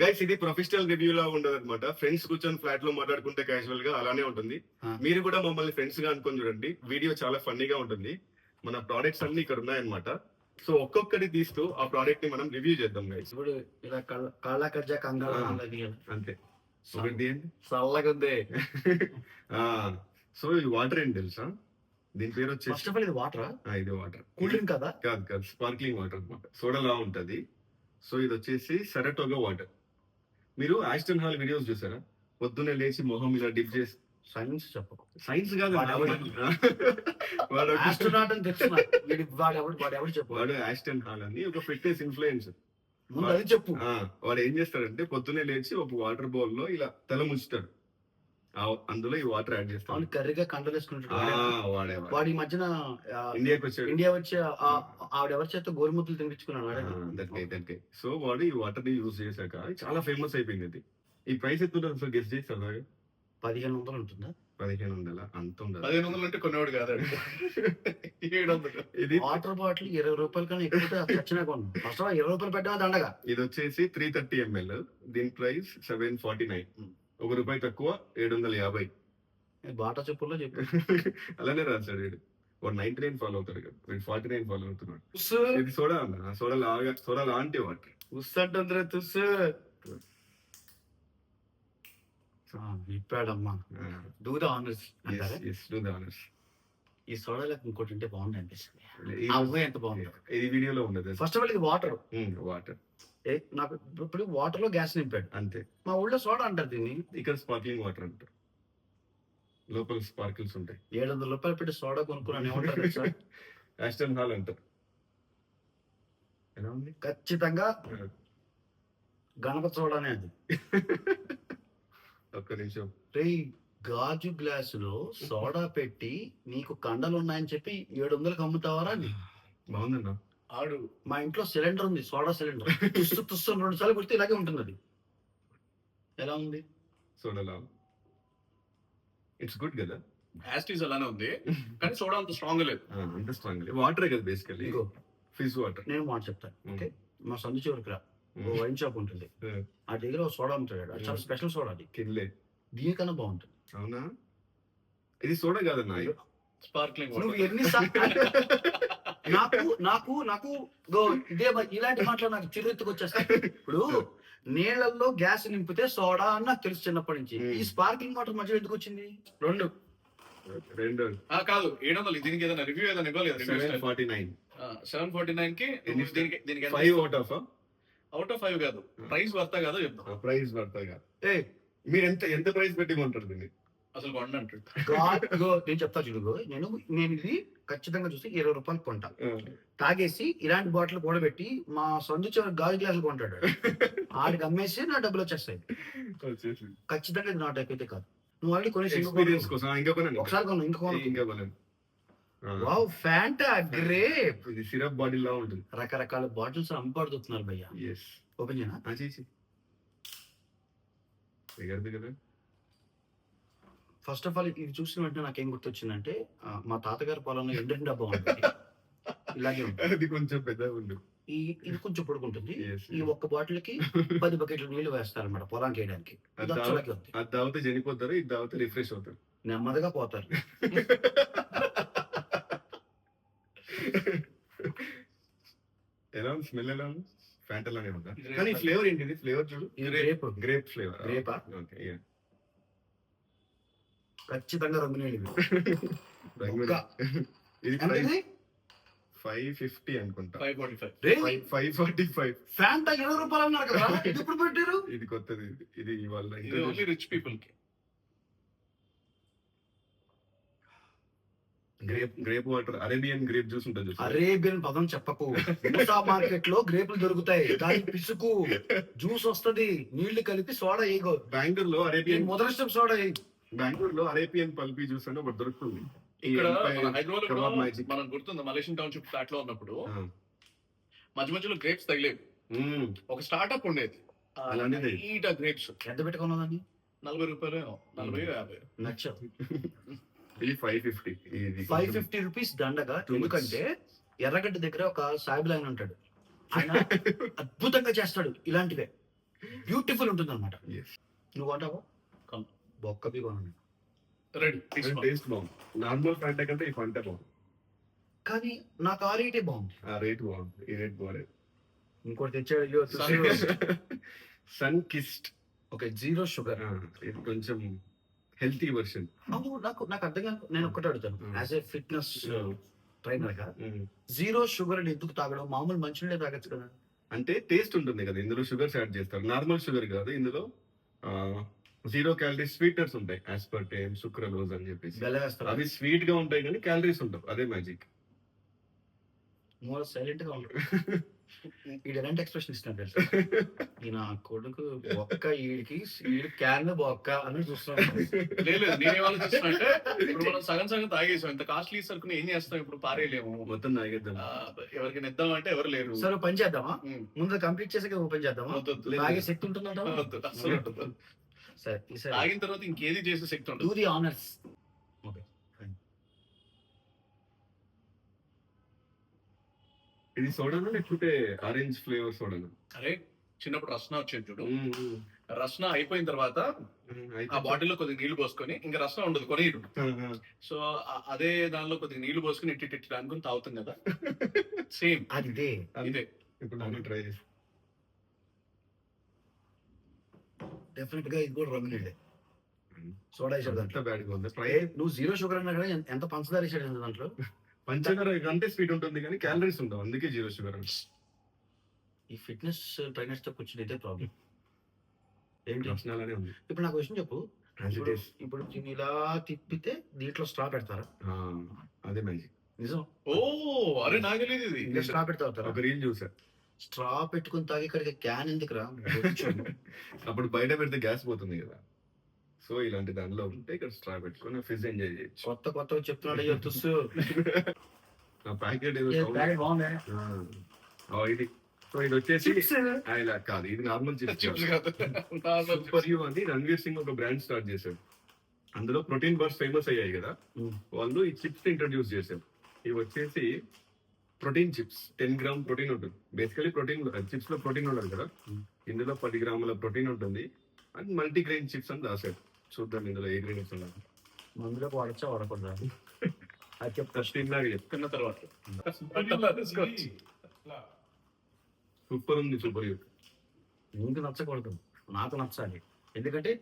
Guys ఇది professional review లా ఉండదు అనమాట. ఫ్రెండ్స్ కూర్చొని ఫ్లాట్ లో మాట్లాడుకుంటే క్యాజువల్ గా అలానే ఉంటుంది. మీరు కూడా మమ్మల్ని ఫ్రెండ్స్ గా అనుకొని చూడండి. వీడియో చాలా ఫన్నీగా ఉంటుంది. మన ప్రోడక్ట్స్ అన్ని ఇక్కడ ఉన్నాయన్నమాట. సో ఒక్కొక్కటి తీస్తూ ఆ ప్రోడక్ట్ ని మనం రివ్యూ చేద్దాం గైస్. ఇప్పుడు ఇలా కాళ్ళ కజ్జా కంగారు అంతే ఒకటి చల్లగా ఉంది. సో ఇది వాటర్ ఏంటి తెలుసా? దీని పేరు ఫస్ట్ వచ్చేసి ఆఫ్ ఆల్ ఇది వాటర్, ఇది వాటర్ కూల్ డ్రింక్ కదా? కాదు కాదు, స్పార్క్లింగ్ వాటర్ అనమాట. సోడా లా ఉంటది. సో ఇది వచ్చేసి సరటోగా వాటర్. మీరు ఆస్టన్ హాల్ వీడియోస్ చూసారా? పొద్దున్నే లేచి మొహం ఇలా డిప్ చేసి, సైన్స్ చెప్పకు. సైన్స్ కాదు ఆస్ట్రోనాట్ అని తెలుసు నాకు. వాడు చెప్పు. వాడు ఆస్టన్ హాల్ అని ఒక ఫిట్నెస్ ఇన్ఫ్లుయెన్సర్. ముందు అది చెప్పు. వాడు ఏం చేస్తాడంటే పొద్దున్నే లేచి ఒక వాటర్ బౌల్ లో ఇలా తల ముంచుతాడు. అందులో ఈ వాటర్ యాడ్ చేస్తాడు. కర్రీగా కండలు వేసుకుంటాడు. వాడు ఈ మధ్యన ఇండియాకి వచ్చాడు. ఇండియా వచ్చి ఆవిడెవరి చేత గోరుముద్దలు తినిపించుకున్నాడు. సో వాడు ఈ వాటర్ ని యూజ్ చేశాక చాలా ఫేమస్ అయిపోయింది. అది ఈ ప్రైస్ ఎత్తుంటారు సార్? గెస్ట్ చేసి అలాగే 1500 ఉంటుందా? 1500 అంత ఉండదు. 1500 అంటే కొనేవాడు కాదు. 700. ఇది వాటర్ బాటిల్ 20 రూపాయల కన్నా ఎక్కువ ఖర్చునే కొన్నాం. ఫస్ట్ 20 రూపాయలు పెట్టడం దండగా. ఇది వచ్చేసి 330 ml. దీని ప్రైస్ 749. ₹1 తక్కువ 750. బాటా చెప్పుల్లో చెప్పు. అలానే రాశాడు వీడు. వాడు 99 ఫాలో అవుతాడు కదా, వీడు 49 ఫాలో అవుతున్నాడు. ఇది సోడా అన్న, సోడా లాంటి వాటర్. ఉస్సంటే తుస్సు ఇప్పాడమ్మా. Do the honours. ఈ సోడాలకు ఇంకోటి ఉంటే బాగుంది అనిపిస్తుంది. ఎంత బాగుంది. ఇది వీడియోలో ఉండదు. ఫస్ట్ ఆఫ్ ఆల్ ఇది వాటర్. వాటర్ నాకు ఇప్పుడు వాటర్ లో గ్యాస్ నింపాడు అంతే. మా ఊళ్ళో సోడా అంటారు దీన్ని. ఇక్కడ స్పార్క్లింగ్ వాటర్ అంటారు. లోపల స్పార్కిల్స్ ఉంటాయి. 700 రూపాయలు పెట్టి సోడా కొనుక్కున్నాను ఏమంటారు సార్? ఆస్టన్ హాల్ అంటారు. ఎలా ఉంది? ఖచ్చితంగా గణపతి సోడానే అది. ఒక్క నిమిషం. గాజు గ్లాసులో సోడా పెట్టి నీకు కండలు ఉన్నాయని చెప్పి 700కి అమ్ముతావరా? బాగుందన్నా. ఆడు మా ఇంట్లో సిలిండర్ ఉంది, సోడా సిలిండర్. తుస్సు 2 సార్లు కొడితే ఇలాగే ఉంటుంది అది. ఎలా ఉంది సోడా? ఇట్స్ గుడ్ కదా. యాస్టీస్ అలానే ఉంది కానీ సోడా అంత స్ట్రాంగ్ లేదు. అంత స్ట్రాంగ్ లేదు. వాటరే కదా బేసికల్లీ. Fizz water. నేను మాట చెప్తాను. ఓకే, మా సందు చివరికి రా, వైన్ షాప్ ఉంటుంది. ఆ దగ్గర సోడా అమ్ముతాడు. అది చాలా స్పెషల్ సోడా. అది కిన్లే దీనికన్నా బాగుంటుంది. అవునా? ఇది సోడా కాదన్నా, స్పార్క్లింగ్. నువ్వు ఎన్ని నాకు నాకు ఇదే ఇలాంటి మాటలు నాకు చిరెత్తుకు వచ్చేస్తాయి. ఇప్పుడు నీళ్లలో గ్యాస్ నింపితే సోడా అని నాకు తెలుసు చిన్నప్పటి నుంచి. ఈ స్పార్కింగ్ వాటర్ మధ్యలో ఎందుకు వచ్చింది? రెండు కాదు 700. దీనికి ఏదైనా రివ్యూ ఏదైనా ఇవ్వలేదు. 749 కి దీనికి 5 అవుట్ ఆఫ్ 5 కాదు. ప్రైస్ వర్తా కాదో చెప్తాం. ప్రైస్ పడతా కాదు. మీరు ఎంత ప్రైస్ పెట్టి కొంటారు దీన్ని? అసలు కొండంటారు. నేను చెప్తా చూడు. నేను ఇది ఖచ్చితంగా చూసి 20 రూపాయలు కొంటా. తాగేసి ఇలాంటి బాటిల్ కూడా పెట్టి మా సొంత చివరి గాజు గ్లాసులు కొంటాడు. ఆడికి అమ్మేసి నా డబ్బులు వచ్చేస్తాయి. ఖచ్చితంగా ఇది నా టైప్ అయితే కాదు. నువ్వు ఆల్రెడీ కొనేసి ఎక్స్పీరియన్స్ కోసం ఒకసారి కొను, ఇంకా కొను. Wow, Fanta grape. ఇది సిరప్ బాటిల్ లా ఉంటుంది. రకరకాల బాటిల్స్ అమ్ముపడుతున్నారు భయ్యా. ఓపెన్ చేయనా? కదా. ఫస్ట్ ఆఫ్ ఆల్ ఇది చూసిన వెంటనే నాకేం గుర్తొచ్చిందంటే మా తాతగారి పొలంలో ఎండిన డబ్బా ఉంటుంది. ఇలాగే ఉంటుంది. అది కొంచెం పెద్దగా ఉంది. ఇది కొంచెం పొడుగుంటుంది. ఈ ఒక్క బాటిల్ కి 10 బకెట్లు నీళ్లు వేస్తారన్నమాట పొలానికి వేయడానికి. అది తాగితే చనిపోతారు, ఇది తాగితే రిఫ్రెష్ అవుతారు, నెమ్మదిగా పోతారు. ఎలా ఉంది? స్మెల్ ఎలా ఉంది? ఫ్యాంటా లానే ఉందా? కానీ ఫ్లేవర్ ఏంటిది? ఫ్లేవర్ చూడు. Grape flavour. గ్రేపా? ఖచ్చితంగా రంగు నీళ్ళు. ఇది 550 అనుకుంటా. 545. ఫ్యాంటా 20 రూపాయలు అన్నారు కదా, ఇది ఎప్పుడు పెట్టారు? ఇది కొత్తది. ఇది ఇవాళ ఓన్లీ రిచ్ పీపుల్ కి. Gripe water, Arabian grape juice ఉంటుంది. అరేబియన్ పదం చెప్పకు. మార్కెట్ లో గ్రేపులు దొరుకుతాయి, దాని పిసుకు జ్యూస్ వస్తది, నీళ్లు కలిపి సోడా వేయగో. బెంగళూరులో అరేబియన్ మొదటి స్టెప్ సోడా. బెంగళూరులో అరేబియన్ పల్పీ జ్యూస్ అని ఒకటి దొరుకుతుంది. ఇక్కడ మనం గుర్తుంది మలేషియన్ టౌన్షిప్ ఫ్లాట్ లో ఉన్నప్పుడు మధ్య మధ్యలో గ్రేప్స్ తగిలేవి. ఒక స్టార్ట్అప్ ఉండేది గ్రేప్స్. ఎంత పెట్టుకున్నదాన్ని? 40 రూపాయలు, 40-50 నచ్చ. ఇది 550 రూపీస్ దండగా. ఎందుకంటే ఎర్రగడ్డ దగ్గర ఒక సాయిబుల్ ఆయన ఉంటాడు. ఆయన అద్భుతంగా చేస్తాడు ఇలాంటివే. బ్యూటిఫుల్ ఉంటుంది అనమాట. Yes. నువ్వు కొంటావా? కొను. బొక్కబి కొనండి. రెడీ టేస్ట్ బాగుంది. నార్మల్ ఫ్యాంటా కంటే ఈ ఫంటా బాగుంది. కానీ నాకు ఆ రేటే బాగుంది. ఆ రేట్ బాగుంది. ఈ రేట్ బాగాలేదు. ఇంకోటి తెచ్చాడు సన్ కిస్ట్. Okay, 0 sugar. ఇది కొంచెం హెల్తీ వర్షన్. అవును, నాకు అర్థం కాదు. నేను ఒక్కటి అడుగుతాను, యాజ్ ఏ ఫిట్నెస్ ట్రైనర్ గా 0 షుగర్ అని ఎందుకు తాగడం? మామూలు మంచినీళ్ళే తాగొచ్చు కదా. అంటే టేస్ట్ ఉంటుంది కదా, ఇందులో షుగర్స్ యాడ్ చేస్తారు. నార్మల్ షుగర్ కాదు, ఇందులో 0 క్యాలరీస్ స్వీటర్స్ ఉంటాయి. ఆస్పర్టేమ్, సుక్రలోజ్ అని చెప్పేసి బెల్లం వేస్తారా? అవి స్వీట్ గా ఉంటాయి కానీ క్యాలరీస్ ఉండవు. అదే మ్యాజిక్. మోర్ సైలెంట్ గా ఉంటాడు. ఈడు ఎలాంటి ఎక్స్ప్రెషన్ ఇస్తున్నాడు తెలుసా? ఈ నా కొడుకు బొక్క, ఈడు క్యాన్ బొక్క అని చూస్తున్నాడు. లేదు నేనేం ఆలోచిస్తున్నా అంటే, ఇప్పుడు మనం సగం సగం తాగేసాం. ఇంత కాస్ట్లీ సరుకుని ఏం చేస్తాం ఇప్పుడు? పారేయలేము. మొత్తం తాగేద్దాం. ఎవరికి ఇద్దాం అంటే ఎవరు లేరు. సరే, పని చేద్దామా? ఉమ్. ముందు కంప్లీట్ చేసాక ఓపెన్ చేద్దామా? వద్దు, వద్దు. తాగే శక్తి ఉంటుందంట. వద్దు, అస్సలు ఉండదు. సరే, ఈసారి తాగిన తర్వాత ఇంకేది చేసే శక్తి ఉండదు. Do the honours. ఓకే, ఇది సోడానా లేకపోతే ఆరెంజ్ ఫ్లేవర్ సోడానా? అరే చిన్నప్పుడు రస్నా వచ్చేది చూడు. రస్నా అయిపోయిన తర్వాత ఆ బాటిల్లో కొద్దిగా నీళ్లు పోసుకొని, ఇంకా రస్నా ఉండదు కొనేయడు. సో అదే దానిలో కొద్దిగా నీళ్లు పోసుకొని ఇట్టి అనుకుని తాగుతాం కదా. సేమ్ అది ఇదే. ఇదే. ఇప్పుడు నేను ట్రై చేసి డెఫినెట్ గా ఇది కూడా రంగు నీళ్ళే. సోడా వేసాడు దాంట్లో. బ్యాడ్ గా ఉంది. ట్రై. నువ్వు 0 షుగర్ అన్నా కదా, ఎంత పంచదార వేసాడు దాంట్లో. పంచదార కంటే స్వీట్ ఉంటుంది కానీ క్యాలరీస్ ఉండవు, అందుకే 0 షుగర్ అంటే. ఈ ఫిట్నెస్ ట్రైనర్స్ తో కూర్చుని అయితే ప్రాబ్లం ఏంటి? రచనలానే ఉంది. ఇప్పుడు నాకు క్వశ్చన్ చెప్పు. ఇప్పుడు దీన్ని ఇలా తిప్పితే దీంట్లో స్ట్రా పెడతారా? అదే మ్యాజిక్. నిజం. ఓ అరే నాకు తెలియదు ఇది. ఇంకా స్ట్రా పెడతారా? ఒక రీల్ చూసా. స్ట్రా పెట్టుకుని తాగి ఇక్కడికి క్యాన్ ఎందుకు రా? అప్పుడు బయట పెడితే గ్యాస్ పోతుంది కదా. సో ఇలాంటి దానిలో ఉంటే ఇక్కడ స్ట్రా పెట్టుకొని ఫిజ్ ఎంజాయ్ చేయొచ్చు. కొత్త చెప్తున్నాడు అయ్యో తుస్సు. ఆ ప్యాకెట్ ఏదో బాగుంది. ఇది. సో ఇది వచ్చేసి ఇలా కాదు, ఇది నార్మల్ చిప్స్ చిప్స్. కాదు. సూపర్ యూ అని రణ్వీర్ సింగ్ ఒక బ్రాండ్ స్టార్ట్ చేశాడు. అందులో ప్రోటీన్ బార్స్ ఫేమస్ అయ్యాయి కదా, వాళ్ళు ఈ చిప్స్ ఇంట్రడ్యూస్ చేశారు. ఇవి వచ్చేసి ప్రోటీన్ చిప్స్. 10 గ్రామ్ ప్రోటీన్ ఉంటుంది. బేసికలీ ప్రోటీన్ చిప్స్ లో ప్రోటీన్ ఉండదు కదా, ఇందులో 10 గ్రాముల ప్రోటీన్ ఉంటుంది. అండ్ మల్టీ గ్రెయిన్ చిప్స్ అని రాశారు. చూద్దాం ఇందులో ఏ గ్రెయిన్స్ ఉన్నాయి. మందులో వాడచ్చా వాడకూడదా? అది తిన్న తర్వాత సూపర్ ఉంది. Super you. నీకు నచ్చకూడదు, నాకు నచ్చాలి. ఎందుకంటే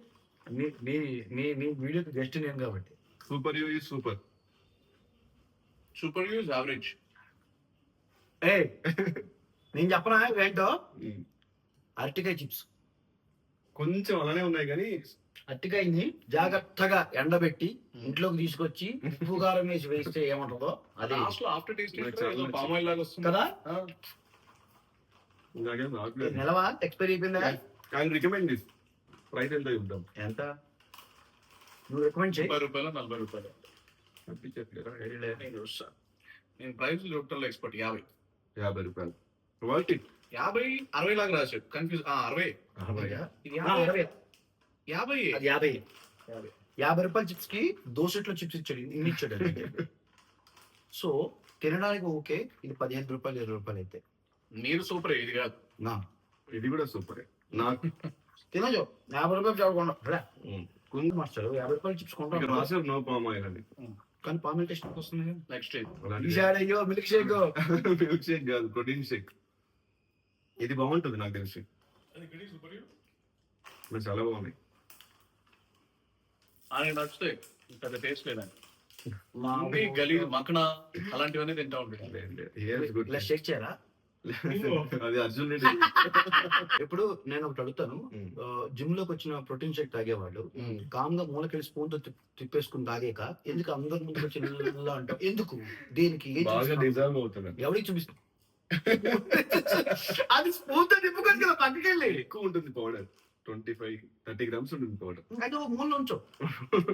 నీ వీడియోకి గెస్ట్ నేను కాబట్టి. Super you is super. Super use average. ఏ నేను చెప్పనా ఏంటో? అరటికాయ చిప్స్. కొంచెం అలానే ఉన్నాయి కానీ అరటికాయని జాగ్రత్తగా ఎండబెట్టి ఇంట్లోకి తీసుకొచ్చి ఉప్పు కారం వేసి వేస్తే ఏమంటుందో అది లాస్ట్ లో ఆఫ్టర్ టేస్ట్ చాలా పామ్ ఆయిల్ లాగా వస్తుంది కదా. నాకేం రావట్లేదు. నిలవా ఎక్స్పైరీ అయిపోయిందా? I recommend this. ప్రైస్ ఎంత చూద్దాం. ఎంత నువ్వు రికమెండ్ చేయి. 30 రూపాయలు 40 రూపాయలు. నేను ప్రైస్ చూడటంలో ఎక్స్పర్ట్. 50 రూపాయలు. Worth it. 50 60 లాగా రాశాడు. కన్ఫ్యూజ్. 60 ఇది 50. అది 50 రూపాయల చిప్స్ కి దోసెట్లో చిప్స్ ఇచ్చాడు, ఇన్ని ఇచ్చాడు. సో తినడానికి ఓకే. ఇది 15 రూపాయలు 20 రూపాయలు అయితే మీరు సూపర్. ఇది కాదు నా ఇది కూడా సూపర్. నాకు తినచ్చు. 50 రూపాయలు చదువుకున్నా కొంచెం మార్చాడు. 50 రూపాయల చిప్స్ కొంటాను. రాసారు నో పామ్ ఆయిల్ అని. కానీ పామిల్ టేస్ట్ వస్తుంది. నెక్స్ట్ అయ్యో మిల్క్ షేక్. మిల్క్ షేక్ కాదు, ప్రోటీన్ షేక్. ఇది బాగుంటుంది నాకు తెలిసి. మరి చాలా బాగుంది. నచ్చుతాయి. పెద్ద టేస్ట్ లేదండి. మా గలీజ్ మక్కన అలాంటివన్నీ తింటా ఉంటాయి. ఇలా షేక్ చేయరా? అది అర్జున్ రెడ్డి. ఇప్పుడు నేను ఒకటి అడుగుతాను. జిమ్ లోకి వచ్చిన ప్రోటీన్ షేక్ తాగేవాళ్ళు కామ్ గా మూలకెళ్ళి స్పూన్ తో తిప్పేసుకుని తాగాక ఎందుకు అందరి ముందుకు వచ్చి ఇలా అంటావు? ఎందుకు? దేనికి? బాగా డిజర్వ్ అవుతుంది. ఎవరికి చూపిస్తా? అది స్పూన్ తో తిప్పుకొని కదా పక్కకి వెళ్ళి. ఎక్కువ ఉంటుంది పౌడర్. 25-30 గ్రామ్స్ ఉంటుంది పౌడర్. అయితే ఒక మూల ఉంచు,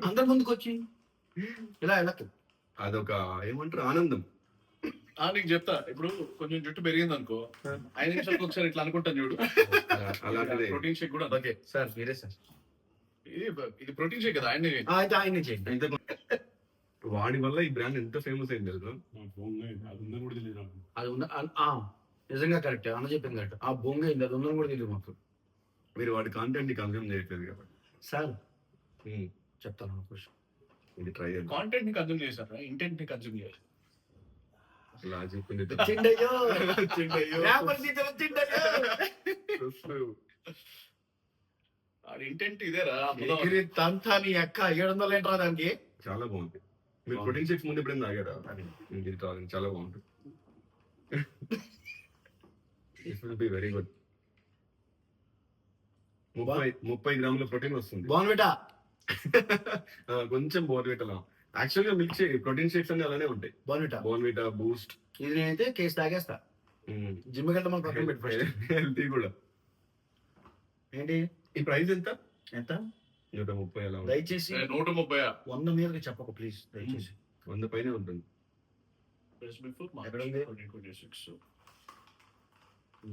అందరి ముందుకు వచ్చి ఇలా వెళ్ళకు. అదొక ఏమంటారు ఆనందం. నీకు చెప్తా. ఇప్పుడు కొంచెం జుట్టు పెరిగింది అనుకో, 5 నిమిషాలకు ఒకసారి ఇట్లా అనుకుంటాను చూడు. అలాంటిదే. ప్రోటీన్ షేక్ కూడా ఓకే సార్, మీరే సార్. ఇది ప్రోటీన్ షేక్ కదా. అయితే ఆయన చేయండి. వాడి వల్ల ఈ బ్రాండ్ ఎంత ఫేమస్ అయింది తెలుసు. అది నిజంగా కరెక్ట్. అన్న చెప్పింది కరెక్ట్. ఆ బొంగ అయింది, అది ఉందని కూడా తెలియదు మాకు. మీరు వాడి కాంటెంట్ ని కన్జ్యూమ్ చేయట్లేదు కాబట్టి సార్ ఉమ్, చెప్తాను ఒక విషయం. ఇది ట్రై చేద్దాం. కాంటెంట్ ని కన్జ్యూమ్ చేశారు, ఇంటెంట్ ని కన్జ్యూమ్ చేయాలి. లాజిక్ ఉంది. వచ్చిండయ్యో. వచ్చిండయ్యో. రేపటి నుంచి వచ్చిండయ్యో. ఆడి ఇంటెంట్ ఇదేరా. ఎగిరి తంతా నీ అక్క 700 ఏంట్రా దానికి. చాలా బాగుంది. మీరు ప్రోటీన్ షేక్స్ ముందు ఎప్పుడైనా తాగారా? ఇది తాగండి, చాలా బాగుంటుంది. This will be very good. 30 గ్రాముల ప్రోటీన్ వస్తుంది. బాగుంది కొంచెం బోర్విటా. యాక్చువల్ గా మిల్క్ షేక్ ప్రోటీన్ షేక్స్ అన్ని అలానే ఉంటాయి. బాగుంది. బోర్విటా, బూస్ట్. ఇది నేనైతే కేసు తాగేస్తా. జిమ్ గంట మన పక్కన పెట్టి first. హెల్తీ కూడా. ఏంటి ఈ ప్రైస్ ఎంత? ఎంత? 130 అలా ఉంది. దయచేసి 130. 100 మీదకి చెప్పకు ప్లీజ్ దయచేసి. 100 పైనే ఉంటుంది. ఎక్కడ ఉంది? 2026.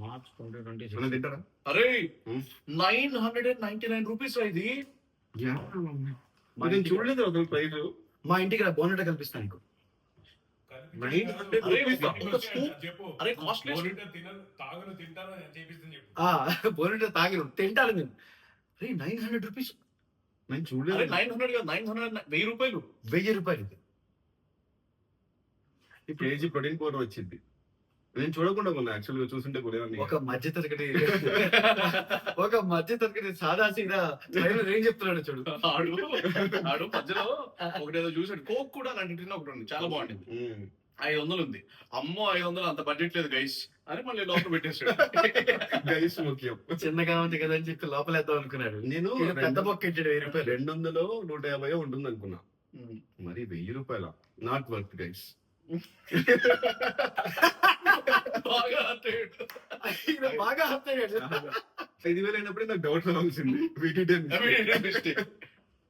మార్చ్ 2026. మనం తింటారా? అరే Hmm. 999 రూపీస్ ఇది. నేను చూడలేదు అసలు ప్రైస్. మా ఇంటికి రా బోనట కల్పిస్తాను నీకు. 900 అరే, rupees ఆ? ఒక scoop. అరే కాస్ట్లీ. బోనట తాగిరు తింటారు నేను. అరే 900 రూపీస్. నేను అరే చూడలేదు. 900 కాదు, 900 1000 రూపాయలు. 1000 రూపాయలు ఇది. కేజీ ప్రోటీన్ పౌడర్ వచ్చింది. నేను చూడకుండా కొన్నా, యాక్చువల్ గా చూస్తుంటే కొనేవాడిని. ఒక మధ్య తరగతి సాదా సీదా ఏం చెప్తున్నాడు చూడు. ఆడు మధ్యలో ఒకటేదో చూసాడు. కోక్ కూడా అలాంటి ఒకటి ఉంది, చాలా బాగుంటుంది. 500 ఉంది. అమ్మో 500 అంత బడ్జెట్ లేదు గైస్ అని మళ్ళీ లోపల పెట్టేసాడు. గైస్ ముఖ్యం. చిన్నగా ఉంది కదా అని చెప్పి లోపలేద్దాం అనుకున్నాడు. నేను ఈయన పెద్ద బొక్క ఇచ్చాడు 1000 రూపాయలు. 200 150 ఉంటుంది అనుకున్నా. మరి 1000 రూపాయల నాట్ వర్త్ గైస్. బాగా అట్టాడు. ఈయన బాగా హత్యాడు. 5000 అయినప్పుడే నాకు డౌట్ రావాల్సింది.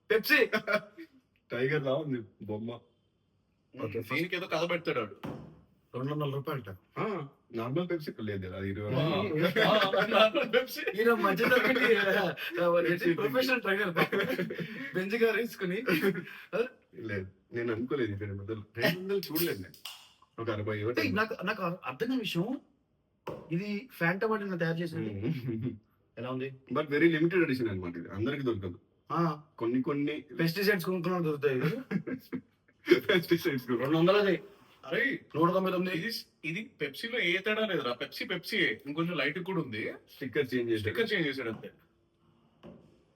పెప్సీ టైగర్ లా ఉంది బొమ్మ. దీనికి ఏదో కథ పెడతాడు వాడు. 200 రూపాయలు. నార్మల్ పెప్సీ లేదు కదా, అది 20. పెప్సీ. ఈయన మధ్య తరగతి ప్రొఫెషనల్ ట్రైనర్ బెంజ్ గారు వేసుకుని. లేదు, నేను అనుకోలేదు. 200 చూడలేదు నేను. ఒక 60 అంటే నాకు అర్థం కాని విషయం, ఇది ఫ్యాంటా వాడిని తయారు చేసింది ఎలా ఉంది. బట్ వెరీ లిమిటెడ్ ఎడిషన్ అన్నమాట. ఇది అందరికి దొరకదు. కొన్ని పెస్టిసైడ్స్ కొనుక్కున్నాడు దొరుకుతాయి. పెస్టిసైడ్స్ 200 అరే 199. ఇది పెప్సీలో ఏ తేడా లేదురా. పెప్సీ ఇంకొంచెం లైట్ కూడా ఉంది. స్టిక్కర్ చేంజ్ చేసి స్టిక్కర్ చేంజ్ చేశాడు అంతే.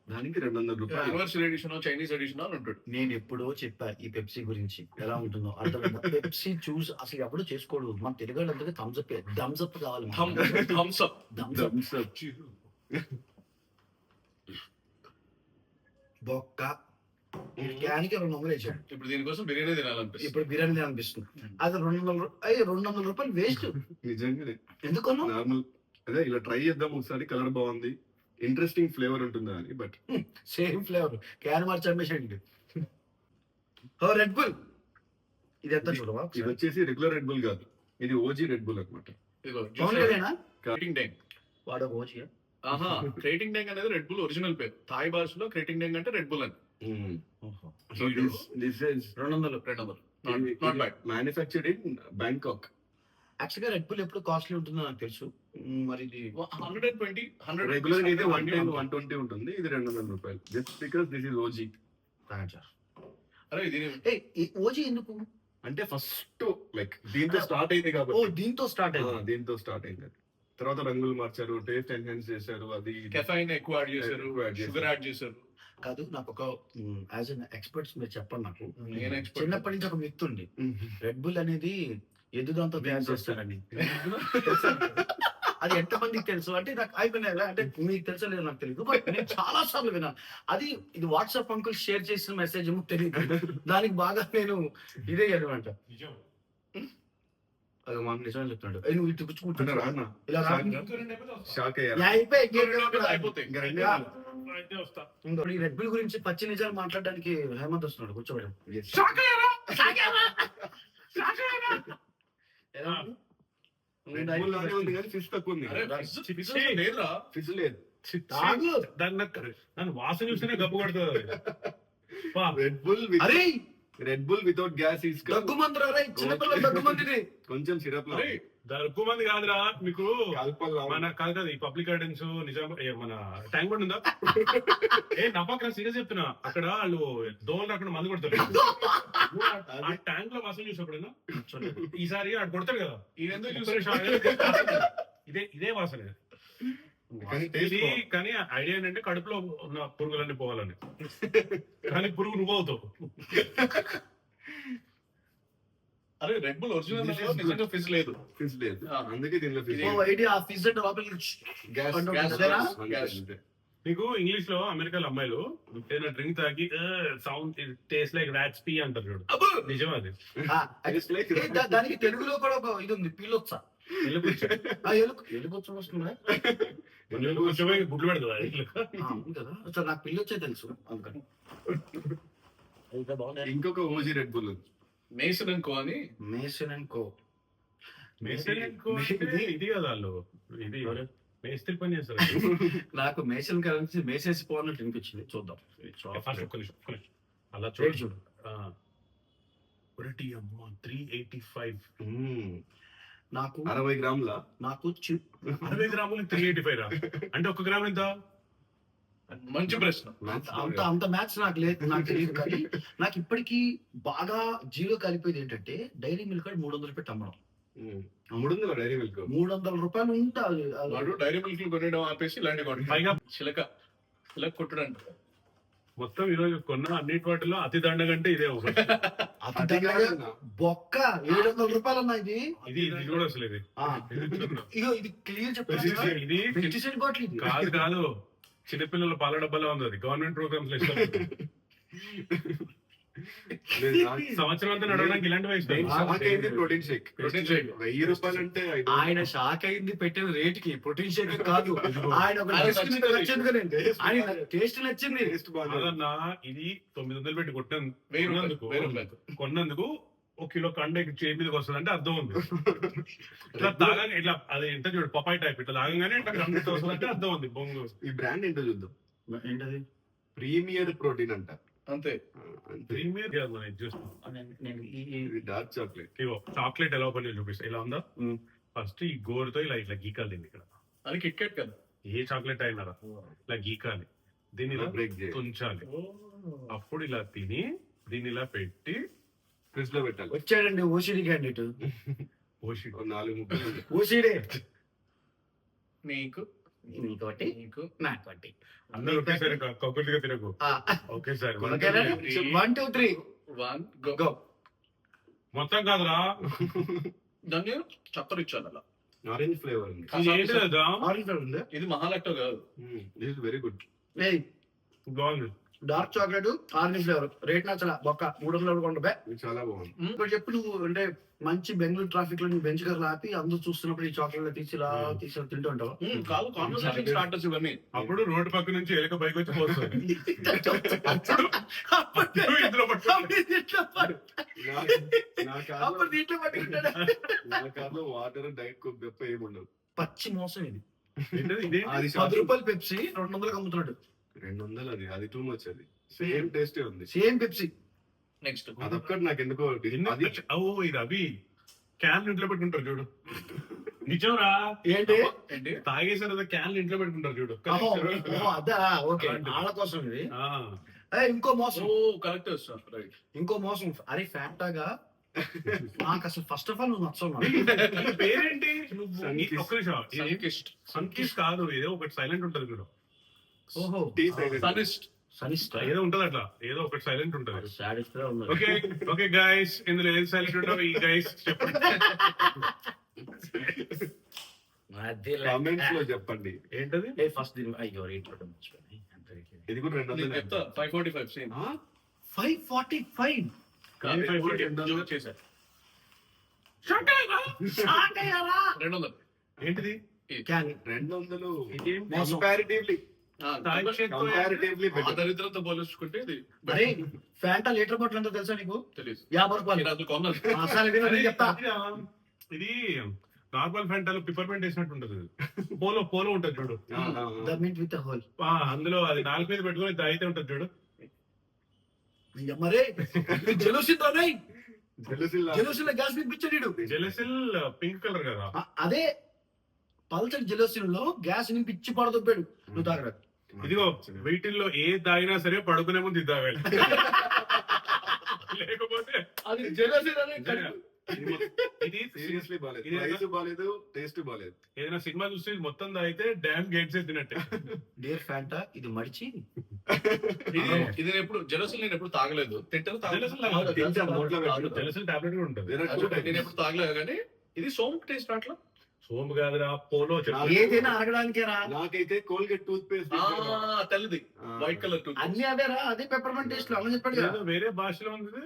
దానికి 200 రూపాయలు. యూనివర్సల్ ఎడిషన్, చైనీస్ ఎడిషన్ అని ఉంటాడు. నేను ఎప్పుడో చెప్పా ఈ పెప్సీ గురించి ఎలా ఉంటుందో అర్థం. పెప్సీ చూస్ అసలు ఎప్పుడూ చేసుకోడు. మన తెలుగు వాళ్ళందరికీ థమ్స్అప్ కావాలి. Thums Up. Thumbs up. బొక్క క్యాన్కి 200 వేసాడు. ఇప్పుడు దీనికోసం బిర్యానీ తినాలనిపిస్తుంది. ఇప్పుడు బిర్యానీ అనిపిస్తుంది. అది 200 రూపాయలు వేస్ట్. నిజంగానే ఎందుకన్నా నార్మల్ అదే ఇలా ట్రై చేద్దాం ఒకసారి. కలర్ బాగుంది, ఇంట్రెస్టింగ్ ఫ్లేవర్ ఉంటుందా అని. బట్ సేమ్ ఫ్లేవర్ క్యాన్ మార్చి అమ్మేసాడు. రెడ్ బుల్ ఇది ఎంత చూడవా. ఇది వచ్చేసి రెగ్యులర్ రెడ్ బుల్ కాదు, ఇది ఓజీ రెడ్ బుల్ అనమాట. బాగుండేనా క్రేటింగ్ ట్యాంక్. వాడు ఓచి. ఆహా, క్రేటింగ్ ట్యాంక్ అనేది రెడ్ బుల్ ఒరిజినల్ పేరు. థాయ్ భాషలో క్రేటింగ్ ట్యాంక్ అంటే రెడ్ బుల్ అని. So this is 200. Not bad. manufactured in Bangkok. యాక్చువల్గా రెడ్ బుల్ ఎప్పుడు కాస్ట్లీ ఉంటుందో నాకు తెలుసు. మరి ఇది 120, 100 రెగ్యులర్ అయితే 110 120 ఉంటుంది. ఇది 200 రూపాయలు. Just because this is OG. అరే ఇది ఓజీ ఎందుకు అంటే ఫస్ట్ లైక్ దీంతో స్టార్ట్ అయింది ఓ కాబట్టి. దీంతో స్టార్ట్ అయింది. దీంతో స్టార్ట్ అయింది. తర్వాత రంగులు మార్చారు, టేస్ట్ ఎన్హాన్స్ చేశారు. అది కెఫైన్ ఎక్కువ యాడ్ చేశారు, ఎక్కువ add చేశారు. షుగర్ యాడ్ చేశారు. కాదు నాకు ఒక యాజ్ అన్ ఎక్స్పర్ట్స్ మీరు చెప్పండి. నాకు నేను expert. చిన్నప్పటి నుంచి ఒక మిత్ ఉంది, రెడ్ బుల్ అనేది ఎద్దుదాంతో తయారు చేస్తారని. అది ఎంత మందికి తెలుసు అంటే నాకు అయిపోయినా అంటే మీకు తెలుసో లేదో నాకు తెలియదు. బట్ నేను చాలా సార్లు విన్నాను. అది ఇది వాట్సాప్ అంకుల్ షేర్ చేసిన మెసేజ్ ఏమో తెలియదు. దానికి బాగా నేను ఇదే అనమాట. అది మాకు నిజమే చెప్తున్నాడు. నువ్వు ఇటు కూర్చుంటున్నా రానా ఇలా రా. షాక్ అయ్యారు. అయిపోయి ఇంకా రెండే ఇంకో ఈ రెడ్ బుల్ గురించి పచ్చి నిజాలు మాట్లాడడానికి హేమంత్ వస్తున్నాడు. కూర్చోబెడం. ఫిష్ తక్కువ ఉంది. అరే ఫిష్ లేదురా. ఫిష్ లేదు. నన్ను వాసన చూస్తేనే గబ్బు కొడుతుంది. అరే Red Bull without gas is దగ్గుమంది రా చిన్నపిల్లలు దగ్గుమంది. కొంచెం సిరప్ లో అరే ఎక్కువ మంది కాదురా మీకు. కల్పల్లా మన కాదు ఈ పబ్లిక్ గార్డెన్స్ నిజాం మన ట్యాంక్ బండ్ ఉందా? నమ్మకం సీరియస్ చెప్తున్నా. అక్కడ వాళ్ళు దోమలు రాకుండా మందు కొడతారు. ఆ ట్యాంక్ లో వాసన చూసి అప్పుడైనా ఈసారి ఆడు కొడతాడు కదా, ఇదే వాసన. కానీ ఇది taste బాగుంది. కానీ ఐడియా ఏంటంటే కడుపులో ఉన్న పురుగులన్నీ పోవాలని, కానీ పురుగు నువ్వు అవుతావు. అరే Red bull original This is good. నిజంగా ఫిజ్ లేదు. Fizz లేదు. ఆ. అందుకే దీనిలో fizz ఓ లేదు. ఐడియా ఆ ఫిజ్ అంటే లోపలికి Gas- అంటూ gas- ఉంటుందా? అంతే, అంతే. నీకు ఇంగ్లీష్ లో అమెరికాలో అమ్మాయిలు ఏదైనా డ్రింక్ తాగి sound taste like rods P అంటారు చూడు. నిజం అది. It's like దానికి తెలుగులో కూడా ఒక ఇది ఉంది, పిల్లొచ్చా. ఎలుకొచ్చ వస్తుందా? కొంచెమే గుడ్లు పెడతా ఉంది కదా. అసలు నాకు పిల్లొచ్చే తెలుసు అందుకని. ఇంకా బాగుంది. ఇంకొక ఓజీ రెడ్ బుల్ ఉంది. మేసన్ అండ్ కో అని మేసన్ అండ్ కో. ఇది కదా వాళ్ళు, ఇది మేస్త్రి పని చేస్తారు. నాకు మేసన్ కలిసి మేసేసి పోవాలన్నట్టు అనిపించింది. చూద్దాం ఫస్ట్ ఒక్క నిమిషం. అలా రేట్ చూడు. చూడు. 385. నాకు 60 గ్రాముల నాకు 60 గ్రాములు 385 రా. అంటే ఒక గ్రామ్ ఎంత? మంచి ప్రశ్న. అంత అంత మ్యాథ్స్ నాకు లేదు, నాకు తెలియదు. కానీ నాకు ఇప్పటికీ బాగా జీరో కలిపేది ఏంటంటే డైరీ మిల్క్ 300 పెట్టి అమ్మడం. 300 డైరీ మిల్క్ 300 రూపాయలు ఉంటుంది. వాడు డైరీ మిల్క్ కొనడం ఆపేసి ఇలాంటి పైగా చిలక కొట్టడానికి. మొత్తం ఈ రోజు కొన్న అన్నిటి వాటిలో అతి దండగంటే ఇదే ఒకటి. బొక్క 700 రూపాయలు అన్నా ఇది. ఇది కూడా అసలు ఇది ఆ, ఇగో ఇది క్లియర్ చెప్తాను. ఇది పెస్టిసైడ్ బాటిల్ ఇది. కాదు చిన్నపిల్లల పాల డబ్బాలో ఉంది అది. గవర్నమెంట్ ప్రోగ్రామ్స్ లో ఇస్తారు. సంవత్సరం అంతా నడవడానికి ఇలాంటివి ఇస్తారు. Protein shake. ప్రోటీన్ షేక్ 1000 రూపాయలు అంటే ఆయన షాక్ అయింది పెట్టిన రేట్ కి. ప్రోటీన్ షేక్ కాదు, ఆయన ఒక ఆయన టేస్ట్ మీద నచ్చింది కదండి. ఆయన టేస్ట్ నచ్చింది. టేస్ట్ బాగుంది. అదన్నా ఇది 900 పెట్టి వెయ్యి కొన్నందుకు కొన్నందుకు ఒక కిలో కండ చేతి మీదకి వస్తుంది అంటే అర్థం ఉంది. ఇట్లా తాగంగా ఇట్లా అది ఎంత చూడు పపాయి టైప్ ఇట్లా తాగంగానే ఇట్లా కండ వస్తుంది అంటే అర్థం ఉంది. బొంగు ఈ బ్రాండ్ ఏంటో చూద్దాం. ఏంటది? ప్రీమియర్ ప్రోటీన్ అంట. అంతే. ప్రీమియర్ నేను ఇది డార్క్ చాక్లెట్. ఇవో చాక్లెట్ ఎలా పని చూపిస్తా. ఇలా ఉందా? ఫస్ట్ ఈ గోరుతో ఇలా ఇట్లా గీకాలి ఇక్కడ. అది కిట్ కాట్ కదా. ఏ చాక్లెట్ అయినా ఇలా గీకాలి, దీన్ని ఇలా బ్రేక్ చేయాలి, తుంచాలి, అప్పుడు ఇలా తిని దీన్ని ఇలా పెట్టి ఫ్రిడ్జ్ లో పెట్టాలి. వచ్చాడండి ఓసిడి క్యాండిడేట్. ఓషి 4 ముక్కలు. ఓసిడే నీకు నీకోటి నీకు నాకోటి. అందరూ ఒకేసారి కొబ్బరిగా తినకు. ఒకేసారి 1 2 3 వన్ గో. మొత్తం కాదురా. దాన్ని చక్కెర ఇచ్చాను అలా. ఆరెంజ్ ఫ్లేవర్ ఉంది. ఇది ఏంటి కదా? ఆరెంజ్ ఉంది. ఇది మహాలక్టో కాదు. This is very good. ఏయ్ బాగుంది. Dark chocolate orange flavour. Rate నచ్చలా. బొక్క 300 కొండ. ఇది చాలా బాగుంది. ఇప్పుడు చెప్పు నువ్వు అంటే మంచి బెంగళూరు ట్రాఫిక్ లో నువ్వు బెంచ్ గారు ఆపి అందరూ చూస్తున్నప్పుడు ఈ చాక్లెట్ తీసి ఇలా తీసి తింటూ ఉంటావు. కాదు కాన్వర్సేషన్ స్టార్టర్స్ ఇవన్నీ. అప్పుడు రోడ్డు పక్క నుంచి ఎలుక పైకి వచ్చి పోస్తుంది. అప్పుడు దీంట్లో పట్టుకుంటాడు. నా కార్లో వాటర్ డైట్ కోక్ తప్ప ఏముండదు. పచ్చి మోసం ఇది. ఇది అది 10 రూపాయలు పెప్సీ 200 అమ్ముతున్నాడు. 200 అది టూ మచ్. అది సేమ్ టేస్టే ఉంది. Same Pepsi. నెక్స్ట్ అదొక్కటి నాకు ఎందుకో అది ఇది అవి క్యాన్ ఇంట్లో పెట్టుకుంటారు చూడు. నిజంరా. ఏంటి? ఏంటి? తాగేసారు క్యాన్ ఇంట్లో పెట్టుకుంటారు చూడు. ఓహో, అదా ఓకే. వాళ్ళ కోసం ఇది. ఆ. ఇంకో మోసం. ఓ కరెక్ట్ సార్. రైట్. ఇంకో మోసం. అరే ఫ్యాంటాగా నాకు అసలు ఫస్ట్ ఆఫ్ ఆల్ నువ్వు నచ్చవు. నీ పేరేంటి? Sunkiss. ఒక్క నిమిషం. సన్కిస్ట్. సన్కిస్ కాదు, ఏదో ఒకటి సైలెంట్ ఉంటది చూడు. ఓహో, టీ సైడ్. సనిస్ట్. సనిస్తా. ఏదో ఉంటది అట్లా, ఏదో ఒకటి సైలెంట్ ఉంటది. సాడిస్ట్ గా ఉన్నది. ఓకే ఓకే గైస్, ఇందులో ఏది సైలెంట్ ఉంటావు ఈ గైస్ చెప్పండి. కామెంట్స్ లో చెప్పండి. ఏంటది? ఫస్ట్ దీని అయ్యో రేట్ కూడా మర్చిపోయాను. ఇది కూడా 200. చెప్తా 545 సేమ్. 545. జోక్ చేశారు. 200. ఏంటిది? క్యాన్ 200 మోసం. కంపారిటివ్లీ ఆ దరిద్రంతో పోల్చుకుంటే ఇది అరే ఫ్యాంటా లీటర్ బాటిల్ ఎంతో తెలుసా నీకు? తెలియదు. 50 రూపాయలు. మీరు అసలు కొన్నారు. అసలు ఇది నేను చెప్తా. ఇది నార్మల్ ఫ్యాంటాలో పిపర్మెంట్ వేసినట్టు ఉంటది. పోలో పోలో ఉంటది చూడు. The mint with whole. అందులో అది 4 మీద పెట్టుకుని తాగితే ఉంటది చూడు. మరే జలుసితో జెలోసిన్ లో గ్యాస్ నింపించాడు జెలసిల్ పింక్ కలర్ కదా. అదే పల్సర్ జెలోసిన్ లో గ్యాస్ నింపించి పడదొప్పాడు. నువ్వు తాగరా ఇదిగో వీటిల్లో ఏ తాగినా సరే పడుకునే ముందు ఇది తాగాలి. లేకపోతే అది జెలసిన్ అనే ఇది సీరియస్లీ బాలేదు, ఇది ప్రైస్ బాలేదు, టేస్ట్ బాలేదు. ఏదైనా సినిమా చూస్తే ఇది మొత్తం తాగితే డ్యామ్ గేట్స్ ఎత్తినట్టే. డియర్ ఫ్యాంటా ఇది మడిచి ఇది నేను ఎప్పుడు జెలసిన్ నేను ఎప్పుడు తాగలేదు. తింటాను జెలసిన్ తాగలేదు. తింటాం, నోట్లో పెట్టుకుంటాం. జెలసిన్ టాబ్లెట్ కూడా ఉంటుంది. There are two types. నేను ఎప్పుడు తాగలేదు కానీ ఇది సోంపు టేస్ట్ అట్లా. సోంపు కాదురా, పోలో చెప్పు. ఏదైనా అరగడానికేరా. నాకైతే కోల్గేట్ టూత్ పేస్ట్ తెల్లది వైట్ కలర్ టూ అన్ని అదేరా, అదే పెప్పర్మెంట్ టేస్ట్ లో అన్న చెప్పాడు కదా. ఏదో వేరే భాషలో ఉంది.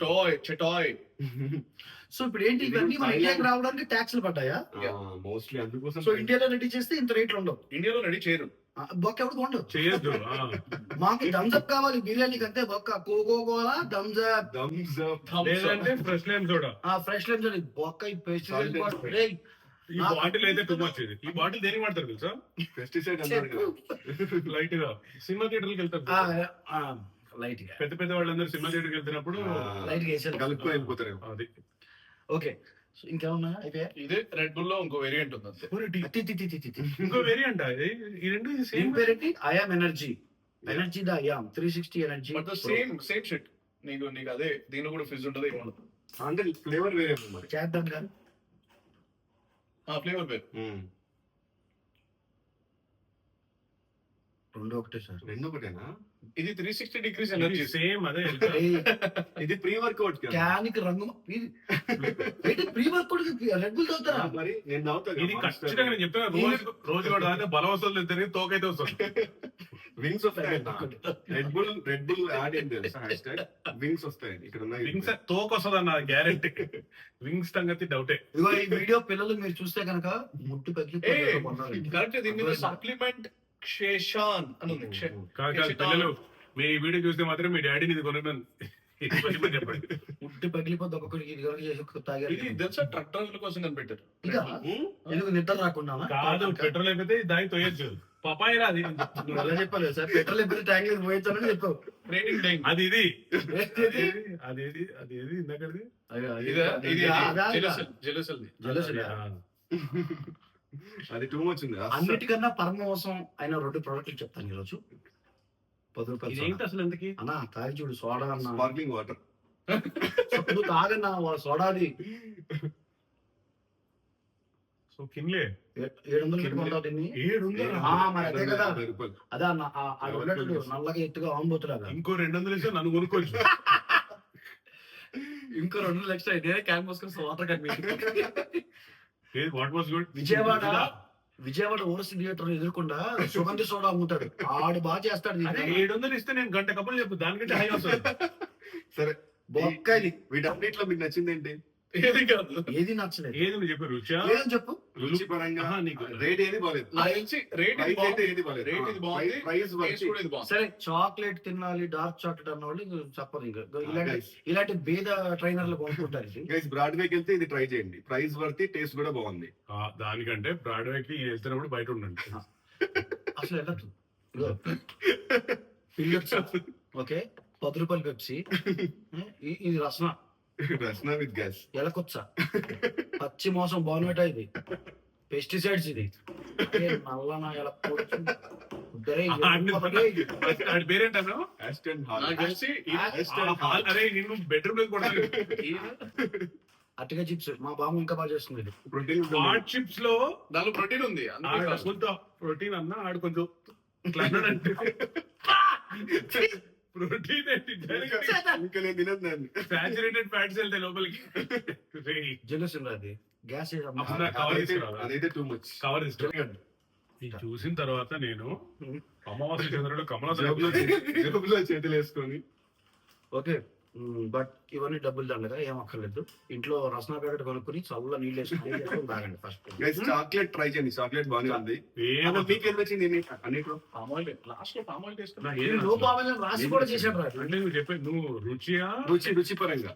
టాయ్ చెటాయ్. సో ఇప్పుడు ఏంటి ఇవన్నీ మన ఇండియాకి రావడానికి ట్యాక్స్లు పడ్డాయా? మోస్ట్లీ అందుకోసం. సో ఇండియాలో రెడీ చేస్తే ఇంత రేట్లు ఉండవు. ఇండియాలో రెడీ చేయరు. బొక్క ఎవరికి ఉండవు. చేయొద్దు. మాకు థమ్స్అప్ కావాలి బిర్యానీకి అంతే. బొక్క Coca Cola Thums Up Thums Up. లేదంటే fresh lime soda. Fresh lime బొక్క ఈ Salted. పెస్టిసైడ్ ఈ బాటిల్ అయితే టూ మచ్. ఇది ఈ బాటిల్ దేనికి వాడతారు తెలుసా? పెస్టిసైడ్ అన్నారు కదా. లైట్ గా సినిమా థియేటర్కి వెళ్తారు. లైట్ గా పెద్ద పెద్ద వాళ్ళందరూ సినిమా థియేటర్కి వెళ్తున్నప్పుడు లైట్ గా వేసారు. కలుపుకొని వెళ్ళిపోతారు. అది ఓకే సో ఇంకేమన్నా అయిపోయా? ఇదే రెడ్ బుల్ లో ఇంకో వేరియంట్ ఉంది అంతే. ఇంకో వేరియంట్ అది. ఈ రెండు సేమ్ దీని పేరేంటి? I am energy. Energy the I am 360 energy. But same shit. నీకు అదే దీనిలో కూడా ఫ్రిజ్ ఉంటుంది. అంటే ఫ్లేవర్ వేరే ఉంది మరి. చేద్దాం కానీ ఫ్లేవర్ పేరు రెండు ఒకటే సార్. రెండు ఒకటేనా? ఇది 360 డిగ్రీస్ ఎనర్జీ. సేమ్ అదే. ఇది ప్రీ వర్కౌట్ క్యాన్ కి రంగు ప్రీ వర్కౌట్ రెడ్ బుల్ తాగుతారా? మరి నేను తాగుతాను. ఇది ఖచ్చితంగా నేను చెప్తున్నా. రోజు కూడా తాగితే బలం వస్తుంది, తిరిగి తోకైతే వస్తుంది. వింగ్స్ వస్తాయి. రెడ్ బుల్ యాడ్ ఏంటి తెలుసా? హ్యాష్‌ట్యాగ్ వింగ్స్ వస్తాయి. ఇక్కడ ఉన్నాయి వింగ్స్ తోక వస్తుంది అన్న గ్యారెంటీ. వింగ్స్ సంగతి డౌటే. ఇదిగో ఈ వీడియో పిల్లలు మీరు చూస్తే కనుక ముట్టు పగిలి కరెక్ట్. దీని మీద సప్లిమెంట్ క్షేషాన్ అని ఉంది. కాదు పిల్లలు, మీ వీడియో చూస్తే మాత్రం మీ డాడీని ఇది కొనమని చెప్పండి. ముట్టు పగిలిపోతే ఒక్కొక్కరికి ఇది కనుక చేసి తాగారు. ఇది తెలుసా ట్రక్ డ్రైవర్ల కోసం కనిపెట్టారు. ఇక ఎందుకు నిద్ర రాకుండా కాదు, పెట్రోల్ అయిపోతే దాగి తోయొచ్చు. పపాయి రాది. నువ్వు ఎలా చెప్పాలి సార్? పెట్రోల్ ఎప్పుడు ట్యాంక్ లో పోయించాలని చెప్పావు. రేటింగ్ టైం అది ఇది అది ఇది ఇందాకది. జెలసిల్. అది టూ మచ్ ఉంది. అన్నిటికన్నా పరమోసం అయిన రెండు ప్రోడక్ట్లు చెప్తాను ఈరోజు. 10 రూపాయలు ఇదేంటి అసలు ఎందుకు? అన్నా తాగి చూడు. సోడా అన్నా స్పార్క్లింగ్ వాటర్. నువ్వు తాగన్నా సోడాది సో కిన్లే 700 కొంటావు దీన్ని. 700. మరి అదే కదా. రూపాయలు. అదే అన్న ఆడు ఉన్నట్టు నల్లగా ఎత్తుగా ఆంబోతులాగా. ఇంకో 200 ఇస్తే నన్ను కొనుక్కోవచ్చు. ఇంకో 2 లక్షలు నేనే క్యాన్ పోసుకొని వాటర్ కట్టి వాట్ వాస్ గుడ్? విజయవాడ ఓరసి థియేటర్ ఎదుర్కొండా సుగంధి సోడా అమ్ముతాడు. ఆడు బాగా చేస్తాడు. 700 ఇస్తే నేను గంట కప్పులు చెప్పు, దానికంటే హై వస్తుంది. సరే, బొక్కది. వీటన్నిటిలో మీకు నచ్చింది ఏంటి? ఏది కాదు. ఏది నచ్చలేదు. ఏది నువ్వు చెప్పు. రుచా? ఏదని చెప్పు. రుచి పరంగా నీకు రేట్ ఏది బాలేదు. రేట్ ప్రైస్ అయితే ఏది బాలేదు. రేట్ ఇది బాగుంది. ప్రైస్ టేస్ట్ కూడా ఇది బాగుంది. సరే చాక్లెట్ తినాలి, డార్క్ చాక్లెట్ అన్న వాళ్ళు ఇంక చెప్పదు. ఇంకా ఇలాంటి భేద ట్రైనర్లు కొనుక్కుంటారు. గైస్ బ్రాడ్వేకి వెళ్తే ఇది ట్రై చేయండి. ప్రైస్ వర్తి, టేస్ట్ కూడా బాగుంది. దానికంటే బ్రాడ్వేకి వెళ్తున్నప్పుడు బయట ఉండండి. అసలు వెళ్ళదు. ఓకే 10 రూపాయలు పెప్సీ. ఇది రసన రస్నా విత్ గ్యాస్. ఎలకొచ్చా పచ్చి మోసం బాగున్నట. ఇది పెస్టిసైడ్స్. ఇది నల్లన పేరేంటాను? Aston hall. నాకు తెలిసి అరే నిన్ను బెడ్రూమ్ లో కూడా అట్టిగా చిప్స్ మా బామ్మ ఇంకా బాగా చేస్తుంది. ఇది ప్రోటీన్ హాట్ చిప్స్ లో దానిలో ప్రోటీన్ ఉంది. కొంత ప్రోటీన్ అన్న ఆడు కొంచెం ప్రోటీన్ ఇంకా నేను తినదు దాన్ని. సాచురేటెడ్ ఫ్యాట్స్ వెళ్తాయి లోపలికి. జెలసిన్ అది గ్యాస్ అదైతే టూ మచ్. కవర్ ఇస్తాను. ఇది చూసిన తర్వాత నేను అమావాస్య చంద్రుడు జేబులో చేతులు వేసుకొని. ఓకే బట్ ఇవన్నీ డబ్బులు దండగా ఏం అక్కర్లేదు. ఇంట్లో రసన ప్యాకెట్ కొనుక్కుని చల్ల నీళ్ళు వేసుకుని తాగండి ఫస్ట్. చాక్లెట్ ట్రై చేయండి. చాక్లెట్ బాగానే ఉంది. మీకు ఏం వచ్చింది అన్నిట్లో? పామాయిల్ లాస్ట్ లో పామాయిల్ టేస్ట్ రాసి కూడా చేశాడు. అంటే నువ్వు చెప్పే నువ్వు రుచియా? రుచి పరంగా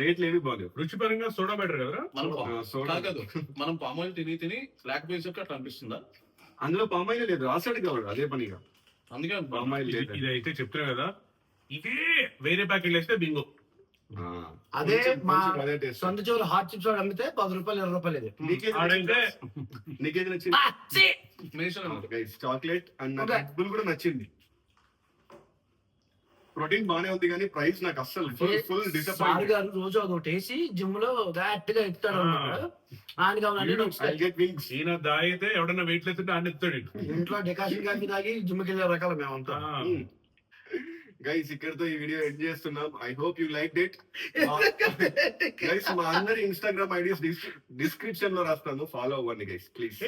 రేట్లు ఏవి బాగాలేవు. రుచి పరంగా సోడా బెటర్ కదరా? కాదు, మనం పామాయిల్ తిని బ్లాక్ బేస్ అట్లా అనిపిస్తుందా? అందులో పామాయిల్ లేదు, రాసాడు కావాలి అదే పనిగా. అందుకే పామాయిల్ లేదు. ఇది అయితే చెప్తున్నా కదా, ఇదే వేరే ప్యాకెట్ వేస్తే బింగో. అదే మా అదే టేస్ట్. సొంత చెవులు హాట్ చిప్స్ వాడు అమ్మితే 10 రూపాయలు 20 రూపాయలు ఇది నీకేది నచ్చింది? మెన్షన్ చాక్లెట్ అండ్ నాకు Okay. రెడ్ బుల్ కూడా నచ్చింది. ప్రోటీన్ బానే ఉంది కానీ ప్రైస్ నాకు అస్సలు ఫుల్ సార్ డిసప్పాయింట్. గారు రోజు అదొకటి వేసి జిమ్ లో గట్టిగా ఎత్తాడు అన్నమాట. ఆయనకి అవన్నీ నచ్చుతాయి. Get wings. ఈయన దాయితే ఎవడన్నా వెయిట్ లేతుంటే ఆయన ఎత్తాడు ఇంట్లో డెకాషన్ కాఫీ తాగి జిమ్కి వెళ్ళే రకాల మేమంతా. గైస్ ఇక్కడతో ఈ వీడియో ఎండ్ చేస్తున్నాం. I hope you like it. Guys మా అందరి ఇన్స్టాగ్రామ్ ఐడీస్ డిస్క్రిప్షన్ లో రాస్తాను, ఫాలో అవ్వండి గైస్ ప్లీజ్.